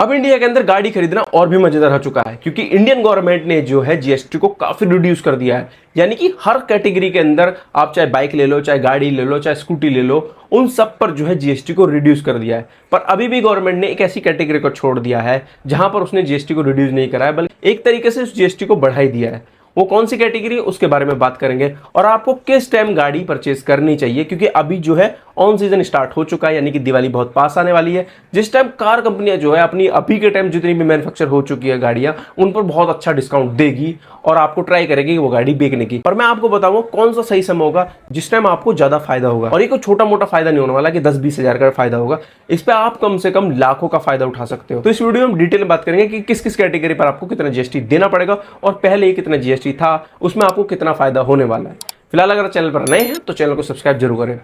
अब इंडिया के अंदर गाड़ी खरीदना और भी मजेदार हो चुका है, क्योंकि इंडियन गवर्नमेंट ने जो है जीएसटी को काफी रिड्यूस कर दिया है। यानी कि हर कैटेगरी के अंदर आप चाहे बाइक ले लो, चाहे गाड़ी ले लो, चाहे स्कूटी ले लो, उन सब पर जो है जीएसटी को रिड्यूस कर दिया है। पर अभी भी गवर्नमेंट ने एक ऐसी कैटेगरी को छोड़ दिया है जहां पर उसने जीएसटी को रिड्यूस नहीं करा है, बल्कि एक तरीके से उस जीएसटी को बढ़ा ही दिया है। वो कौन सी कैटेगरी है उसके बारे में बात करेंगे, और आपको किस टाइम गाड़ी परचेज करनी चाहिए, क्योंकि अभी जो है ऑन सीजन स्टार्ट हो चुका है, यानी कि दिवाली बहुत पास आने वाली है, जिस टाइम कार कंपनियां जो है अपनी अभी के टाइम जितनी भी मैन्युफैक्चर हो चुकी है गाड़ियां, उन पर बहुत अच्छा डिस्काउंट देगी और आपको ट्राई करेगी वो गाड़ी बेचने की। और मैं आपको बताऊंगा कौन सा सही समय होगा जिस टाइम आपको ज्यादा फायदा होगा। और ये कोई छोटा मोटा फायदा नहीं होने वाला कि 10-20 हजार का फायदा होगा, इस पे आप कम से कम लाखों का फायदा उठा सकते हो। तो इस वीडियो में हम डिटेल में बात करेंगे कि किस किस कैटेगरी पर आपको कितना जीएसटी देना पड़ेगा और पहले ही कितना जीएसटी था, उसमें आपको कितना फायदा होने वाला है। फिलहाल अगर चैनल पर नए हैं तो चैनल को सब्सक्राइब जरूर करें।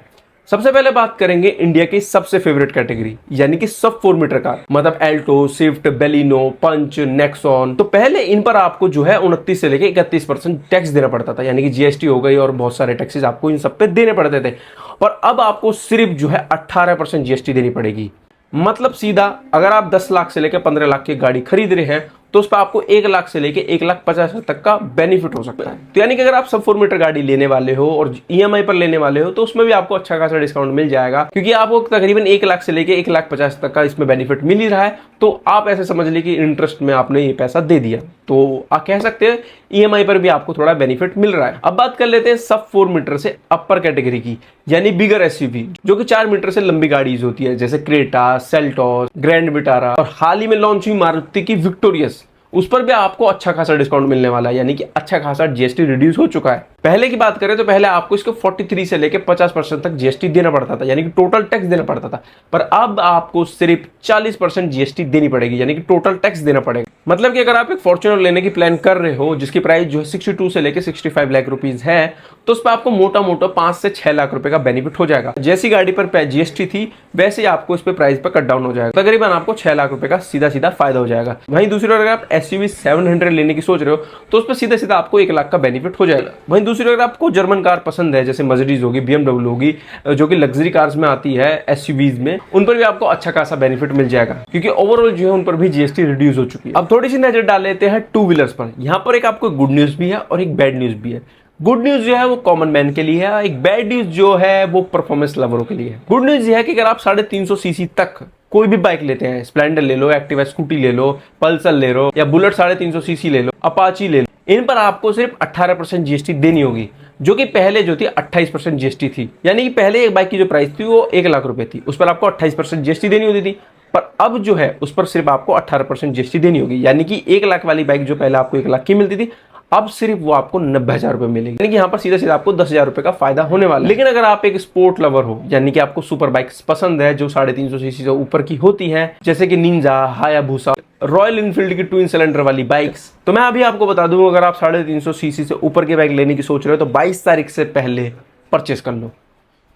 सबसे पहले बात करेंगे इंडिया की सबसे फेवरेट कैटेगरी, यानी कि सब 4 मीटर कार, मतलब एल्टो, स्विफ्ट, बेलिनो, पंच, नेक्सॉन। तो पहले इन पर आपको जो है 29 से लेके 31% टैक्स देना पड़ता था, यानी कि जीएसटी हो गई और बहुत सारे टैक्सेस आपको इन सब पे देने पड़ते थे। पर अब आपको सिर्फ जो है 18% जीएसटी देनी पड़ेगी। मतलब सीधा अगर आप 10 लाख से लेकर 15 लाख की गाड़ी खरीद रहे हैं तो उस पर आपको 1 लाख से लेकर 1,50,000 तक का बेनिफिट हो सकता है। तो यानी कि अगर आप सब 4 मीटर गाड़ी लेने वाले हो और ईएमआई पर लेने वाले हो तो उसमें भी आपको अच्छा खासा डिस्काउंट मिल जाएगा, क्योंकि आपको तकरीबन 1 लाख से लेकर 1,50,000 तक का इसमें बेनिफिट मिल ही रहा है। तो आप ऐसे समझ लीजिए कि इंटरेस्ट में आपने ये पैसा दे दिया, तो आप कह सकते हैं ईएमआई पर भी आपको थोड़ा बेनिफिट मिल रहा है। अब बात कर लेते हैं सब 4 मीटर से अपर कैटेगरी की, यानी बिगर एसयूवी, जो कि 4 मीटर से लंबी गाड़ीज होती है, जैसे क्रेटा, सेल्टोस, ग्रैंड विटारा और हाल ही में लॉन्च हुई मारुति की विक्टोरियस, उस पर भी आपको अच्छा खासा डिस्काउंट मिलने वाला है, यानी कि अच्छा खासा जीएसटी रिड्यूस हो चुका है। पहले की बात करें तो पहले आपको इसको 43 से लेकर 50% तक जीएसटी देना पड़ता था, यानी कि टोटल टैक्स देना पड़ता था। पर अब आपको सिर्फ 40% जीएसटी देनी पड़ेगी, यानी कि टोटल टैक्स देना पड़ेगा। मतलब कि अगर आप एक फॉर्च्यूनर लेने की प्लान कर रहे हो जिसकी प्राइस जो है 62 से लेकर 65 लाख रुपीज है, तो उस पर आपको मोटा मोटा 5 से 6 लाख रुपए का बेनिफिट हो जाएगा। जैसी गाड़ी पर जीएसटी थी वैसे ही आपको इस पे प्राइस पर कट डाउन हो जाएगा, तकरीबन आपको 6 लाख रुपए का सीधा सीधा फायदा हो जाएगा। वहीं दूसरी ओर अगर आप एसयूवी 700 लेने की सोच रहे हो तो उस पर सीधा सीधा आपको 1 लाख का बेनिफिट हो जाएगा। वहीं दूसरी ओर अगर आपको जर्मन कार पसंद है, जैसे मर्सिडीज होगी, बीएमडब्ल्यू होगी, जो कि लग्जरी कार्स में आती है एसयूवीज में, उन पर भी आपको अच्छा खासा बेनिफिट मिल जाएगा, क्योंकि ओवरऑल जो है उन पर भी जीएसटी रिड्यूस हो चुकी है। अब थोड़ी सी नजर डाल लेते हैं टू व्हीलर्स पर। यहाँ पर एक आपको गुड न्यूज भी है और एक बैड न्यूज भी है। गुड न्यूज जो है वो कॉमन मैन के लिए है, एक बैड न्यूज जो है वो परफॉर्मेंस लवरों के लिए है। गुड न्यूज ये है कि अगर आप 350 सीसी तक कोई भी बाइक लेते हैं, स्प्लेंडर ले लो, एक्टिवा स्कूटी ले लो, पल्सर ले लो, या बुलेट 350 सीसी ले लो, अपाची ले लो, इन पर आपको सिर्फ 18% जीएसटी देनी होगी, जो कि पहले जो थी 28% जीएसटी थी। यानी कि पहले एक बाइक की जो प्राइस थी वो 1 लाख रुपए थी, उस पर आपको 28% जीएसटी देनी होती थी। पर अब जो है उस पर सिर्फ आपको 18% जीएसटी देनी होगी, यानी कि 1 लाख वाली बाइक जो पहले आपको 1 लाख की मिलती थी, अब सिर्फ वो आपको 90,000 रुपए मिलेगी, यानी कि यहाँ पर सीधा सीधा आपको 10,000 रुपए का फायदा होने वाला है। लेकिन अगर आप एक स्पोर्ट लवर हो, यानी कि आपको सुपर बाइक्स पसंद है जो 350 सीसी से ऊपर की होती हैं, जैसे कि निंजा, हायाबुसा, रॉयल इनफील्ड की ट्विन सिलेंडर वाली बाइक्स, तो मैं अभी आपको बता दूं अगर आप 350 सीसी से ऊपर की बाइक लेने की सोच रहे हो तो 22 तारीख से पहले परचेस कर लो।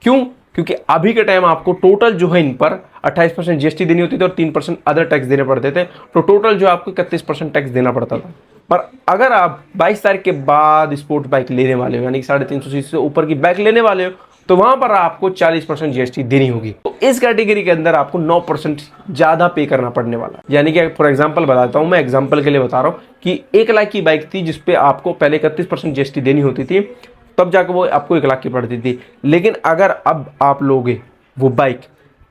क्यों? क्योंकि अभी के टाइम आपको टोटल जो है इन पर 28% जीएसटी देनी होती थी और 3% अदर टैक्स देने पड़ते थे, तो टोटल जो आपको 31% टैक्स देना पड़ता था। पर अगर आप 22 तारीख के बाद स्पोर्ट्स बाइक लेने वाले हो, यानी कि 350 सीसी से ऊपर की बाइक लेने वाले हो, तो वहां पर आपको 40% जीएसटी देनी होगी। तो इस कैटेगरी के अंदर आपको 9% ज्यादा पे करना पड़ने वाला। यानी कि फॉर एग्जांपल बताता हूं, मैं एग्जांपल के लिए बता रहा हूं कि 1 लाख की बाइक थी जिसपे आपको पहले 31% जीएसटी देनी होती थी, तब जाकर वो आपको 1 लाख की पड़ती थी। लेकिन अगर अब आप लोगे वो बाइक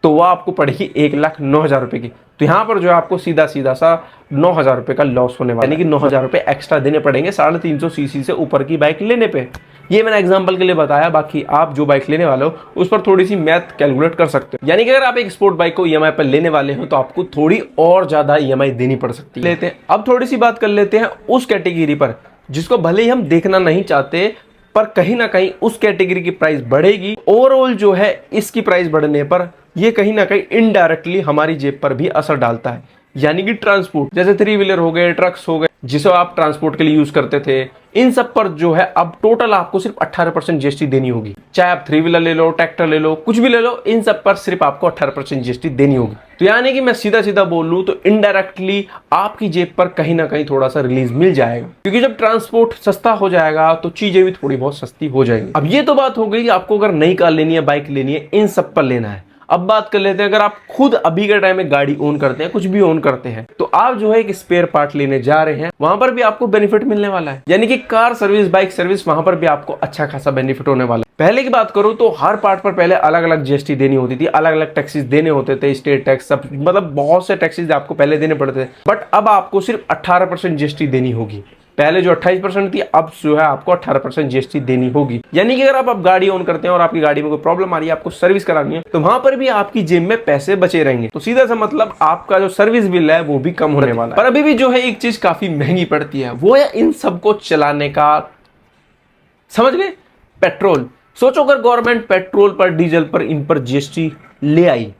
तो वो आपको पड़ेगी 1,09,000 रुपए की। तो यहाँ पर जो है आपको सीधा सीधा सा 9,000 रुपए का लॉस होने वाला है, यानी कि 9,000 रुपए एक्स्ट्रा देने पड़ेंगे 350 सीसी से ऊपर की बाइक लेने पे। ये मैंने एग्जांपल के लिए बताया, बाकी आप जो बाइक लेने वाले हो उस पर थोड़ी सी मैथ कैलकुलेट कर सकते हो। यानी कि अगर आप एक स्पोर्ट बाइक को ईएमआई पर लेने वाले हो तो आपको थोड़ी और ज्यादा ईएमआई देनी पड़ सकती है। लेते हैं अब थोड़ी सी बात कर लेते हैं उस कैटेगरी पर जिसको भले ही हम देखना नहीं चाहते, पर कहीं ना कहीं उस कैटेगरी की प्राइस बढ़ेगी। ओवरऑल जो है इसकी प्राइस बढ़ने पर ये कहीं ना कहीं इनडायरेक्टली हमारी जेब पर भी असर डालता है, यानी कि ट्रांसपोर्ट, जैसे 3 व्हीलर हो गए, ट्रक्स हो गए, जिसे आप ट्रांसपोर्ट के लिए यूज करते थे, इन सब पर जो है अब टोटल आपको सिर्फ 18% जीएसटी देनी होगी। चाहे आप 3 व्हीलर ले लो, ट्रैक्टर ले लो, कुछ भी ले लो, इन सब पर सिर्फ आपको 18% जीएसटी देनी होगी। तो यानी कि मैं सीधा सीधा बोल लूं तो इनडायरेक्टली आपकी जेब पर कहीं ना कहीं थोड़ा सा रिलीज मिल जाएगा, क्योंकि जब ट्रांसपोर्ट सस्ता हो जाएगा तो चीजें भी थोड़ी बहुत सस्ती हो जाएंगी। अब ये तो बात हो गई आपको अगर नई कार लेनी है, बाइक लेनी है, इन सब पर लेना है। अब बात कर लेते हैं, अगर आप खुद अभी के टाइम में गाड़ी ओन करते हैं, कुछ भी ओन करते हैं, तो आप जो है एक स्पेयर पार्ट लेने जा रहे हैं, वहां पर भी आपको बेनिफिट मिलने वाला है। यानी कि कार सर्विस, बाइक सर्विस, वहां पर भी आपको अच्छा खासा बेनिफिट होने वाला है। पहले की बात करूं तो हर पार्ट पर पहले अलग अलग जीएसटी देनी होती थी, अलग अलग टैक्सेस देने होते थे, स्टेट टैक्स सब, मतलब बहुत से टैक्सेस आपको पहले देने पड़ते थे। बट अब आपको सिर्फ 18% जीएसटी देनी होगी। पहले जो 28% थी, अब जो है आपको 18% जीएसटी देनी होगी। यानी कि अगर आप अब गाड़ी ऑन करते हैं और आपकी गाड़ी में कोई प्रॉब्लम आ रही है, आपको सर्विस करानी है, तो वहां पर भी आपकी जेब में पैसे बचे रहेंगे। तो सीधा सा मतलब आपका जो सर्विस बिल है वो भी कम होने वाला है। पर अभी भी जो है एक चीज काफी महंगी पड़ती है, वो है इन सबको चलाने का, समझ गए, पेट्रोल। सोचो अगर गवर्नमेंट पेट्रोल पर, डीजल पर, इन पर जीएसटी ले आई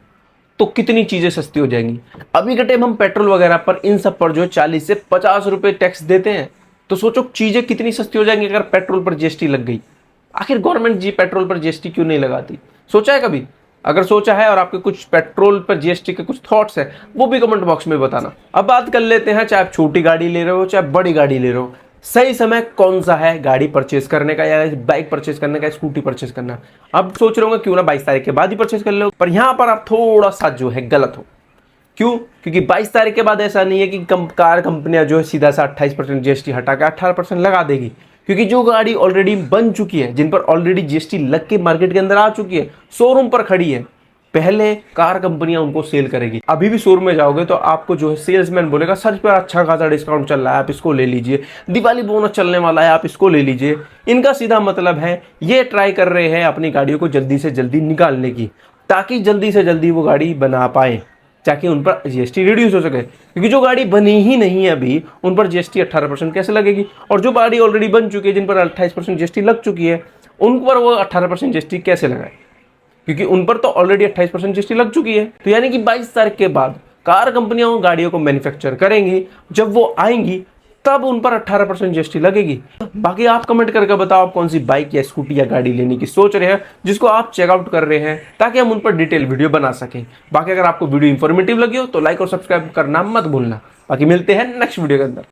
तो कितनी चीजें सस्ती हो जाएंगी। अभी के टाइम हम पेट्रोल वगैरह पर, इन सब पर जो 40 से 50 रुपए टैक्स देते हैं, तो सोचो चीजें कितनी सस्ती हो जाएंगी अगर पेट्रोल पर जीएसटी लग गई। आखिर गवर्नमेंट जी पेट्रोल पर जीएसटी क्यों नहीं लगाती? सोचा है कभी? अगर सोचा है और आपके कुछ पेट्रोल पर जीएसटी के कुछ थॉट्स हैं, वो भी कमेंट बॉक्स में बताना। अब बात कर लेते हैं, चाहे आप छोटी गाड़ी ले रहे हो चाहे बड़ी गाड़ी ले रहे हो, सही समय कौन सा है गाड़ी परचेज करने का, या बाइक परचेज करने का, स्कूटी परचेज करना? अब सोच रहे होंगे क्यों ना 22 तारीख के बाद ही परचेज कर लो, पर यहां पर आप थोड़ा सा जो है गलत हो। क्यों? क्योंकि 22 तारीख के बाद ऐसा नहीं है कि कार कंपनियां जो है सीधा सा 28% जीएसटी हटा के 18% लगा देगी। क्योंकि जो गाड़ी ऑलरेडी बन चुकी है, जिन पर ऑलरेडी जीएसटी लग के मार्केट के अंदर आ चुकी है, शोरूम पर खड़ी है, पहले कार कंपनियां उनको सेल करेगी। अभी भी शोरूम में जाओगे तो आपको जो है सेल्समैन बोलेगा सर पर अच्छा खासा डिस्काउंट चल रहा है, आप इसको ले लीजिए, दिवाली बोनस चलने वाला है, आप इसको ले लीजिए। इनका सीधा मतलब है ये ट्राई कर रहे हैं अपनी गाड़ियों को जल्दी से जल्दी निकालने की, ताकि जल्दी से जल्दी वो गाड़ी बना पाए, ताकि उन पर जीएसटी रिड्यूस हो सके। क्योंकि जो गाड़ी बनी ही नहीं है अभी, उन पर जीएसटी 18% कैसे लगेगी? और जो गाड़ी ऑलरेडी बन चुकी है, जिन पर 28% जीएसटी लग चुकी है, उन पर वो 18% जीएसटी कैसे लगाए? क्योंकि उन पर तो ऑलरेडी 28% जीएसटी लग चुकी है। तो यानी कि 22 तारीख के बाद कार कंपनियां उन गाड़ियों को मैन्युफैक्चर करेंगी, जब वो आएंगी तब उन पर 18% जीएसटी लगेगी। बाकी आप कमेंट करके बताओ आप कौन सी बाइक या स्कूटी या गाड़ी लेने की सोच रहे हैं, जिसको आप चेकआउट कर रहे हैं, ताकि हम उन पर डिटेल वीडियो बना सकें। बाकी अगर आपको वीडियो इंफॉर्मेटिव लगी हो तो लाइक और सब्सक्राइब करना मत भूलना। बाकी मिलते हैं नेक्स्ट वीडियो के अंदर।